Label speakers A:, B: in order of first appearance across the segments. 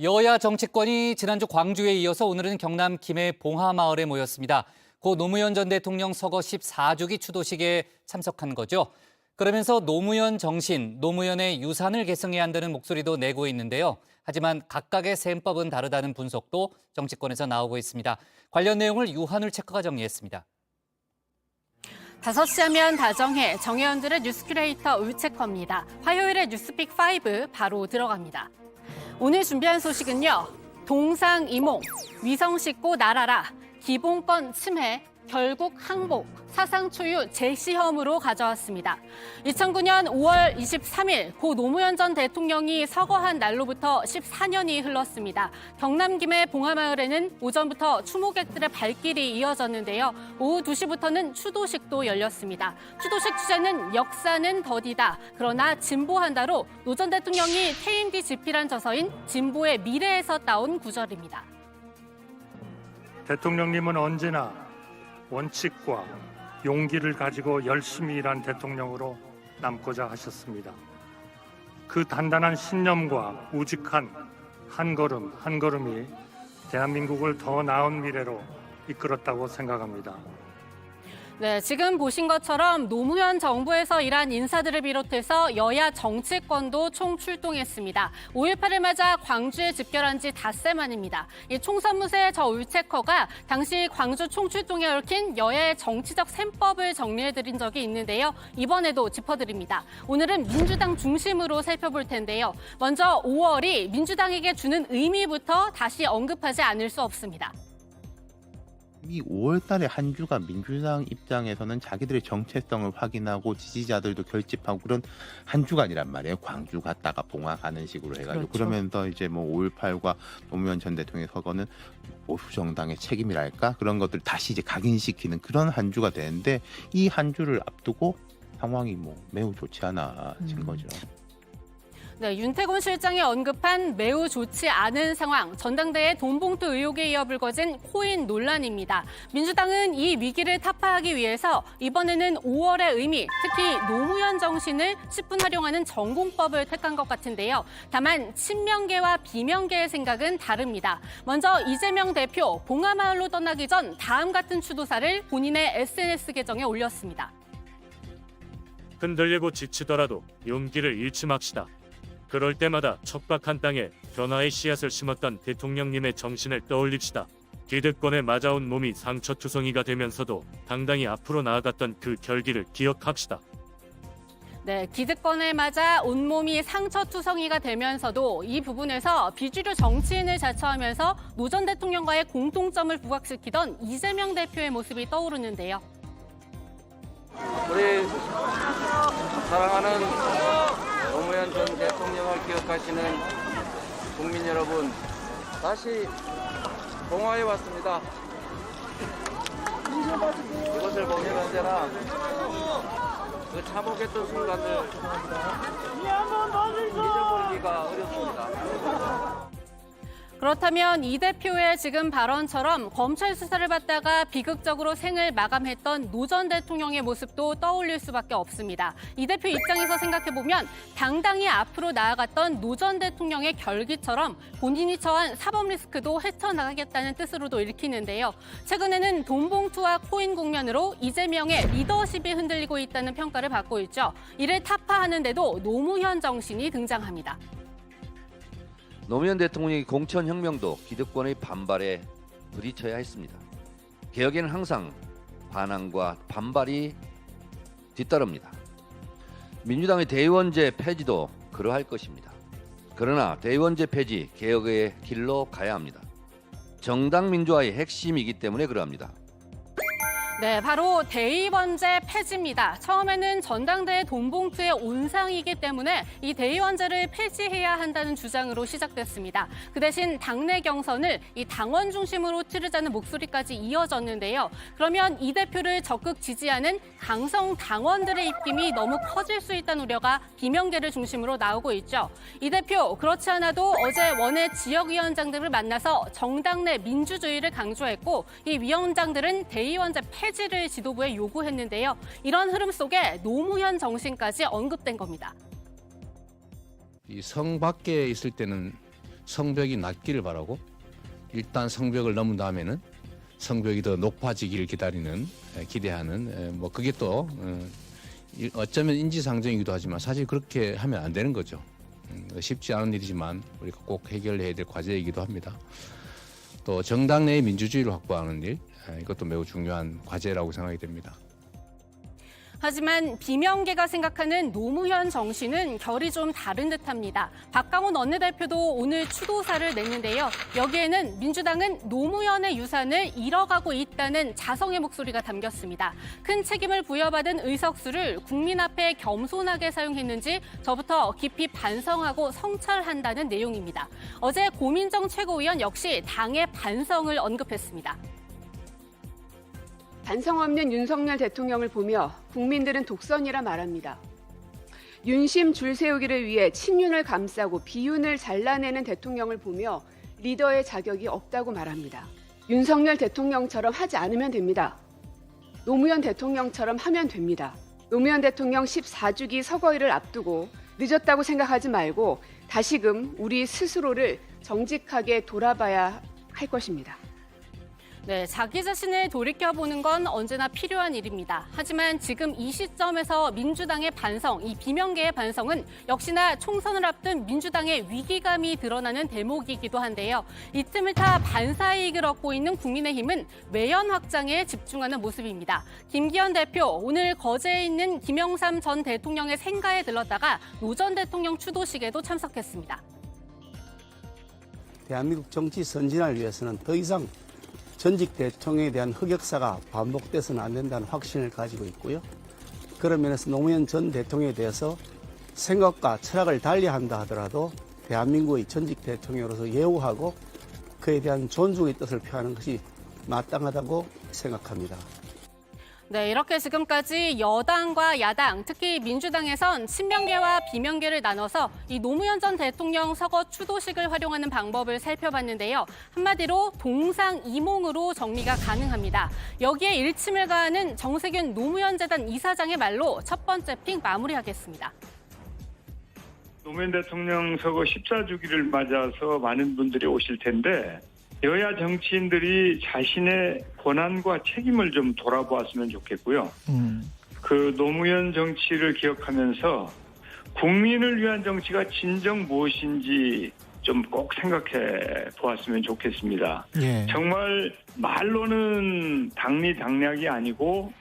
A: 여야 정치권이 지난주 광주에 이어서 오늘은 경남 김해 봉하마을에 모였습니다. 고 노무현 전 대통령 서거 14주기 추도식에 참석한 거죠. 그러면서 노무현 정신, 노무현의 유산을 계승해야 한다는 목소리도 내고 있는데요. 하지만 각각의 셈법은 다르다는 분석도 정치권에서 나오고 있습니다. 관련 내용을 유한울 체크가 정리했습니다.
B: 5시 하면 다정해 정혜원들의 뉴스 큐레이터 울체커입니다. 화요일에 뉴스픽 5 바로 들어갑니다. 오늘 준비한 소식은요. 동상이몽, 위성 싣고 날아라, 기본권 침해, 결국 항복, 사상 초유 재시험으로 가져왔습니다. 2009년 5월 23일 고 노무현 전 대통령이 서거한 날로부터 14년이 흘렀습니다. 경남 김해 봉하마을에는 오전부터 추모객들의 발길이 이어졌는데요. 오후 2시부터는 추도식도 열렸습니다. 추도식 주제는 역사는 더디다. 그러나 진보한다로 노 전 대통령이 퇴임 뒤 집필한 저서인 진보의 미래에서 따온 구절입니다.
C: 대통령님은 언제나 원칙과 용기를 가지고 열심히 일한 대통령으로 남고자 하셨습니다. 그 단단한 신념과 우직한 한 걸음 한 걸음이 대한민국을 더 나은 미래로 이끌었다고 생각합니다.
B: 네, 지금 보신 것처럼 노무현 정부에서 일한 인사들을 비롯해서 여야 정치권도 총출동했습니다. 5.18을 맞아 광주에 집결한 지 닷새 만입니다. 이 총선무새 저 울체커가 당시 광주 총출동에 얽힌 여야의 정치적 셈법을 정리해드린 적이 있는데요. 이번에도 짚어드립니다. 오늘은 민주당 중심으로 살펴볼 텐데요. 먼저 5월이 민주당에게 주는 의미부터 다시 언급하지 않을 수 없습니다.
D: 이 5월 달에 한 주가 민주당 입장에서는 자기들의 정체성을 확인하고 지지자들도 결집하고 그런 한 주가 아니란 말이에요. 광주 갔다가 봉화 가는 식으로 해가지고.
B: 그렇죠.
D: 그러면서 이제 뭐 5.18과 노무현 전 대통령의 서거는 보수 정당의 책임이랄까? 그런 것들 다시 이제 각인시키는 그런 한 주가 되는데 이 한 주를 앞두고 상황이 뭐 매우 좋지 않아진 거죠.
B: 네, 윤태곤 실장이 언급한 매우 좋지 않은 상황, 전당대회 돈봉투 의혹에 이어 불거진 코인 논란입니다. 민주당은 이 위기를 타파하기 위해서 이번에는 5월의 의미, 특히 노무현 정신을 10분 활용하는 전공법을 택한 것 같은데요. 다만 친명계와 비명계의 생각은 다릅니다. 먼저 이재명 대표, 봉하마을로 떠나기 전 다음 같은 추도사를 본인의 SNS 계정에 올렸습니다.
E: 흔들리고 지치더라도 용기를 잃지 맙시다. 그럴 때마다 척박한 땅에 변화의 씨앗을 심었던 대통령님의 정신을 떠올립시다. 기득권에 맞아온 몸이 상처투성이가 되면서도 당당히 앞으로 나아갔던 그 결기를 기억합시다.
B: 네, 기득권에 맞아 온몸이 상처투성이가 되면서도 이 부분에서 비주류 정치인을 자처하면서 노 전 대통령과의 공통점을 부각시키던 이재명 대표의 모습이 떠오르는데요.
F: 우리 사랑하는 노무현 전 대통령을 기억하시는 국민 여러분, 다시 봉화에 왔습니다. 이것을 보면 언제나 그 참혹했던 순간을 잊어버리기가 어렵습니다.
B: 그렇다면 이 대표의 지금 발언처럼 검찰 수사를 받다가 비극적으로 생을 마감했던 노 전 대통령의 모습도 떠올릴 수밖에 없습니다. 이 대표 입장에서 생각해보면 당당히 앞으로 나아갔던 노 전 대통령의 결기처럼 본인이 처한 사법 리스크도 헤쳐나가겠다는 뜻으로도 읽히는데요. 최근에는 돈봉투와 코인 국면으로 이재명의 리더십이 흔들리고 있다는 평가를 받고 있죠. 이를 타파하는데도 노무현 정신이 등장합니다.
G: 노무현 대통령의 공천혁명도 기득권의 반발에 부딪혀야 했습니다. 개혁에는 항상 반항과 반발이 뒤따릅니다. 민주당의 대의원제 폐지도 그러할 것입니다. 그러나 대의원제 폐지, 개혁의 길로 가야 합니다. 정당 민주화의 핵심이기 때문에 그러합니다.
B: 네, 바로 대의원제 폐지입니다. 처음에는 전당대회 돈봉투의 온상이기 때문에 이 대의원제를 폐지해야 한다는 주장으로 시작됐습니다. 그 대신 당내 경선을 이 당원 중심으로 치르자는 목소리까지 이어졌는데요. 그러면 이 대표를 적극 지지하는 강성 당원들의 입김이 너무 커질 수 있다는 우려가 비명계를 중심으로 나오고 있죠. 이 대표, 그렇지 않아도 어제 원외 지역위원장들을 만나서 정당 내 민주주의를 강조했고 이 위원장들은 대의원제 폐지를 지도부에 요구했는데요. 이런 흐름 속에 노무현 정신까지 언급된 겁니다.
H: 이 성 밖에 있을 때는 성벽이 낮기를 바라고 일단 성벽을 넘은 다음에는 성벽이 더 높아지기를 기대하는 뭐 그게 또 어쩌면 인지상정이기도 하지만 사실 그렇게 하면 안 되는 거죠. 쉽지 않은 일이지만 우리가 꼭 해결해야 될 과제이기도 합니다. 또 정당 내의 민주주의를 확보하는 일, 이것도 매우 중요한 과제라고 생각이 됩니다.
B: 하지만 비명계가 생각하는 노무현 정신은 결이 좀 다른 듯합니다. 박강원 원내대표도 오늘 추도사를 냈는데요. 여기에는 민주당은 노무현의 유산을 잃어가고 있다는 자성의 목소리가 담겼습니다. 큰 책임을 부여받은 의석수를 국민 앞에 겸손하게 사용했는지 저부터 깊이 반성하고 성찰한다는 내용입니다. 어제 고민정 최고위원 역시 당의 반성을 언급했습니다.
I: 반성 없는 윤석열 대통령을 보며 국민들은 독선이라 말합니다. 윤심 줄 세우기를 위해 친윤을 감싸고 비윤을 잘라내는 대통령을 보며 리더의 자격이 없다고 말합니다. 윤석열 대통령처럼 하지 않으면 됩니다. 노무현 대통령처럼 하면 됩니다. 노무현 대통령 14주기 서거일을 앞두고 늦었다고 생각하지 말고 다시금 우리 스스로를 정직하게 돌아봐야 할 것입니다.
B: 네, 자기 자신을 돌이켜보는 건 언제나 필요한 일입니다. 하지만 지금 이 시점에서 민주당의 반성, 이 비명계의 반성은 역시나 총선을 앞둔 민주당의 위기감이 드러나는 대목이기도 한데요. 이 틈을 타 반사이익을 얻고 있는 국민의힘은 외연 확장에 집중하는 모습입니다. 김기현 대표, 오늘 거제에 있는 김영삼 전 대통령의 생가에 들렀다가 노 전 대통령 추도식에도 참석했습니다.
J: 대한민국 정치 선진화를 위해서는 더 이상 전직 대통령에 대한 흑역사가 반복돼서는 안 된다는 확신을 가지고 있고요. 그런 면에서 노무현 전 대통령에 대해서 생각과 철학을 달리한다 하더라도 대한민국의 전직 대통령으로서 예우하고 그에 대한 존중의 뜻을 표하는 것이 마땅하다고 생각합니다.
B: 네, 이렇게 지금까지 여당과 야당, 특히 민주당에선 친명계와 비명계를 나눠서 이 노무현 전 대통령 서거 추도식을 활용하는 방법을 살펴봤는데요. 한마디로 동상이몽으로 정리가 가능합니다. 여기에 일침을 가하는 정세균 노무현 재단 이사장의 말로 첫 번째 픽 마무리하겠습니다.
C: 노무현 대통령 서거 14주기를 맞아서 많은 분들이 오실 텐데 여야 정치인들이 자신의 권한과 책임을 좀 돌아보았으면 좋겠고요. 그 노무현 정치를 기억하면서 국민을 위한 정치가 진정 무엇인지 좀 꼭 생각해 보았으면 좋겠습니다. 예. 정말 말로는 당리당략이 아니고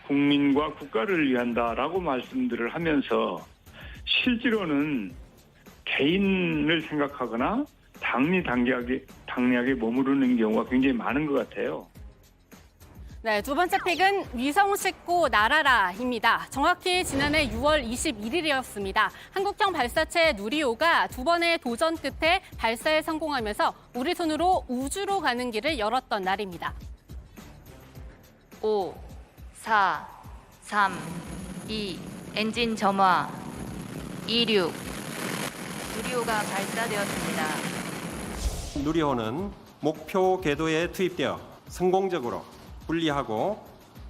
C: 국민과 국가를 위한다라고 말씀들을 하면서 실제로는 개인을 생각하거나 당리당략에 머무르는 경우가 굉장히 많은 것 같아요.
B: 네, 두 번째 픽은 위성 싣고 날아라입니다. 정확히 지난해 6월 21일이었습니다. 한국형 발사체 누리호가 두 번의 도전 끝에 발사에 성공하면서 우리 손으로 우주로 가는 길을 열었던 날입니다.
K: 5, 4, 3, 2, 엔진 점화, 26. 누리호가 발사되었습니다.
L: 누리호는 목표 궤도에 투입되어 성공적으로 분리하고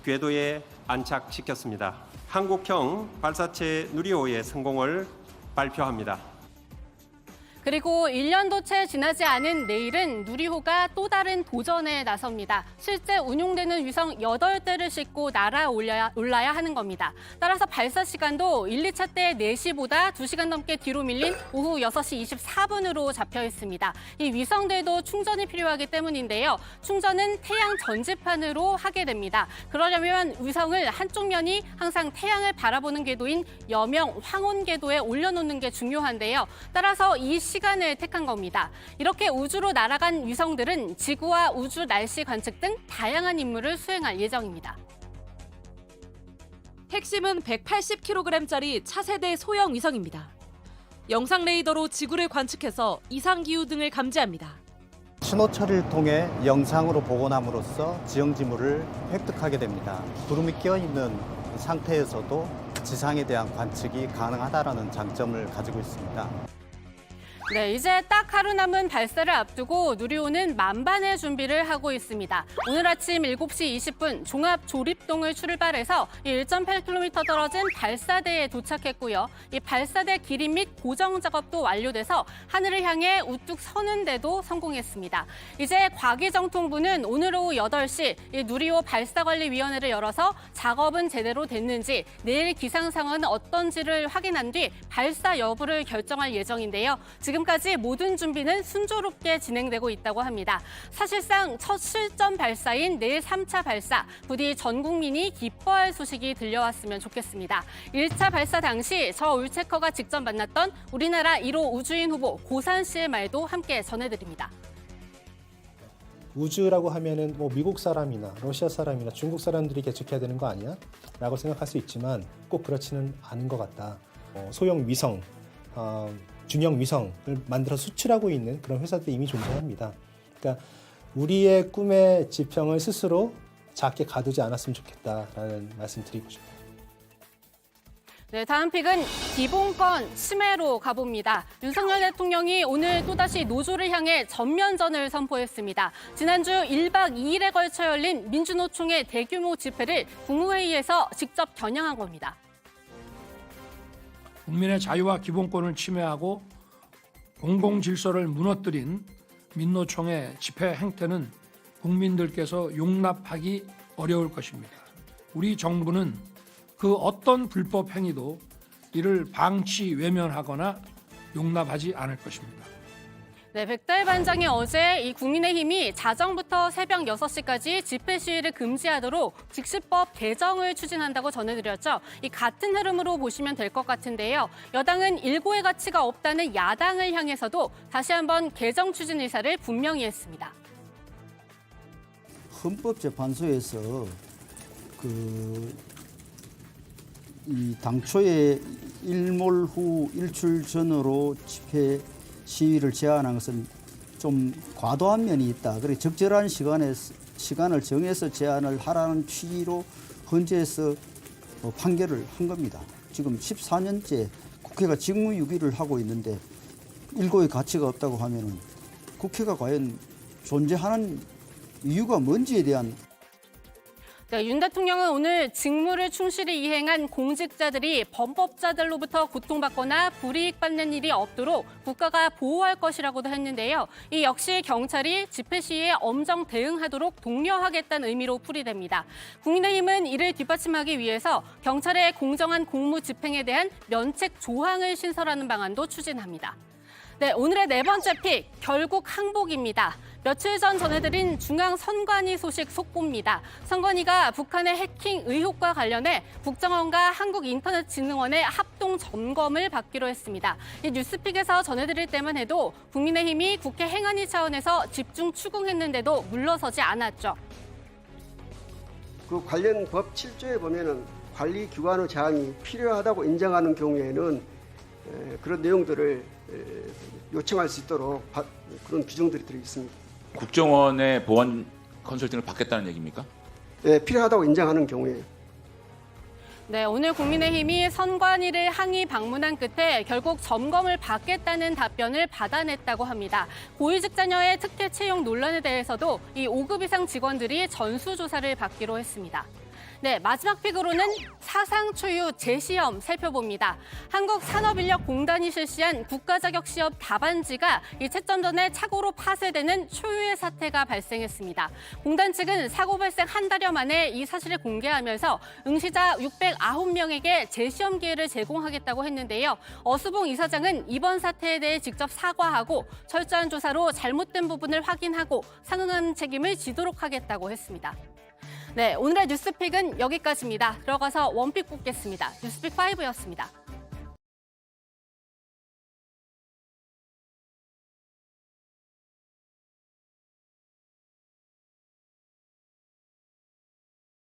L: 궤도에 안착시켰습니다. 한국형 발사체 누리호의 성공을 발표합니다.
B: 그리고 1년도 채 지나지 않은 내일은 누리호가 또 다른 도전에 나섭니다. 실제 운용되는 위성 8대를 싣고 날아올라야 하는 겁니다. 따라서 발사 시간도 1, 2차 때 4시보다 2시간 넘게 뒤로 밀린 오후 6시 24분으로 잡혀 있습니다. 이 위성들도 충전이 필요하기 때문인데요. 충전은 태양 전지판으로 하게 됩니다. 그러려면 위성을 한쪽 면이 항상 태양을 바라보는 궤도인 여명 황혼 궤도에 올려놓는 게 중요한데요. 따라서 이 시간을 택한 겁니다. 이렇게 우주로 날아간 위성들은 지구와 우주 날씨 관측 등 다양한 임무를 수행할 예정입니다.
M: 핵심은 180kg짜리 차세대 소형 위성입니다. 영상 레이더로 지구를 관측해서 이상기후 등을 감지합니다.
J: 신호 처리를 통해 영상으로 복원함으로써 지형 지물을 획득하게 됩니다. 구름이 끼어 있는 상태에서도 지상에 대한 관측이 가능하다는 장점을 가지고 있습니다.
B: 네, 이제 딱 하루 남은 발사를 앞두고 누리호는 만반의 준비를 하고 있습니다. 오늘 아침 7시 20분 종합조립동을 출발해서 1.8km 떨어진 발사대에 도착했고요. 이 발사대 기립 및 고정 작업도 완료돼서 하늘을 향해 우뚝 서는데도 성공했습니다. 이제 과기정통부는 오늘 오후 8시 이 누리호 발사관리위원회를 열어서 작업은 제대로 됐는지, 내일 기상 상황은 어떤지를 확인한 뒤 발사 여부를 결정할 예정인데요. 지금까지 모든 준비는 순조롭게 진행되고 있다고 합니다. 사실상 첫 실전 발사인 내일 3차 발사, 부디 전 국민이 기뻐할 소식이 들려왔으면 좋겠습니다. 1차 발사 당시 저 울체커가 직접 만났던 우리나라 1호 우주인 후보 고산 씨의 말도 함께 전해드립니다.
N: 우주라고 하면은 뭐 미국 사람이나 러시아 사람이나 중국 사람들이 개척해야 되는 거 아니야? 라고 생각할 수 있지만 꼭 그렇지는 않은 것 같다. 소형 위성, 중형 위성을 만들어 수출하고 있는 그런 회사들이 이미 존재합니다. 그러니까 우리의 꿈의 지평을 스스로 작게 가두지 않았으면 좋겠다라는 말씀 드리고 싶습니다.
B: 네, 다음 픽은 기본권 침해로 가봅니다. 윤석열 대통령이 오늘 또다시 노조를 향해 전면전을 선포했습니다. 지난주 1박 2일에 걸쳐 열린 민주노총의 대규모 집회를 국무회의에서 직접 겨냥한 겁니다.
O: 국민의 자유와 기본권을 침해하고 공공질서를 무너뜨린 민노총의 집회 행태는 국민들께서 용납하기 어려울 것입니다. 우리 정부는 그 어떤 불법 행위도 이를 방치, 외면하거나 용납하지 않을 것입니다.
B: 네, 백달 반장이 어제 이 국민의힘이 자정부터 새벽 6시까지 집회 시위를 금지하도록 직시법 개정을 추진한다고 전해드렸죠. 이 같은 흐름으로 보시면 될 것 같은데요. 여당은 일고의 가치가 없다는 야당을 향해서도 다시 한번 개정 추진 의사를 분명히 했습니다.
J: 헌법재판소에서 이 당초에 일몰 후 일출 전으로 집회 시위를 제한한 것은 좀 과도한 면이 있다. 그리고 적절한 시간을 정해서 제한을 하라는 취지로 헌재에서 판결을 한 겁니다. 지금 14년째 국회가 직무유기를 하고 있는데 일고의 가치가 없다고 하면은 국회가 과연 존재하는 이유가 뭔지에 대한
B: 네, 윤 대통령은 오늘 직무를 충실히 이행한 공직자들이 범법자들로부터 고통받거나 불이익 받는 일이 없도록 국가가 보호할 것이라고도 했는데요. 이 역시 경찰이 집회 시위에 엄정 대응하도록 독려하겠다는 의미로 풀이됩니다. 국민의힘은 이를 뒷받침하기 위해서 경찰의 공정한 공무 집행에 대한 면책 조항을 신설하는 방안도 추진합니다. 네, 오늘의 네 번째 픽, 결국 항복입니다. 며칠 전 전해드린 중앙선관위 소식 속보입니다. 선관위가 북한의 해킹 의혹과 관련해 국정원과 한국인터넷진흥원의 합동 점검을 받기로 했습니다. 이 뉴스픽에서 전해드릴 때만 해도 국민의힘이 국회 행안위 차원에서 집중 추궁했는데도 물러서지 않았죠.
P: 그 관련 법 7조에 보면은 관리기관의 제한이 필요하다고 인정하는 경우에는 그런 내용들을 요청할 수 있도록 그런 규정들이 들어 있습니다.
Q: 국정원의 보안 컨설팅을 받겠다는 얘기입니까?
P: 네, 필요하다고 인정하는 경우에.
B: 네, 오늘 국민의힘이 선관위를 항의 방문한 끝에 결국 점검을 받겠다는 답변을 받아냈다고 합니다. 고위직 자녀의 특혜 채용 논란에 대해서도 이 5급 이상 직원들이 전수조사를 받기로 했습니다. 네, 마지막 픽으로는 사상 초유 재시험 살펴봅니다. 한국산업인력공단이 실시한 국가자격시험 답안지가 이 채점 전에 착오로 파쇄되는 초유의 사태가 발생했습니다. 공단 측은 사고 발생 한 달여 만에 이 사실을 공개하면서 응시자 609명에게 재시험 기회를 제공하겠다고 했는데요. 어수봉 이사장은 이번 사태에 대해 직접 사과하고 철저한 조사로 잘못된 부분을 확인하고 상응하는 책임을 지도록 하겠다고 했습니다. 네, 오늘의 뉴스픽은 여기까지입니다. 들어가서 원픽 뽑겠습니다. 뉴스픽 5였습니다.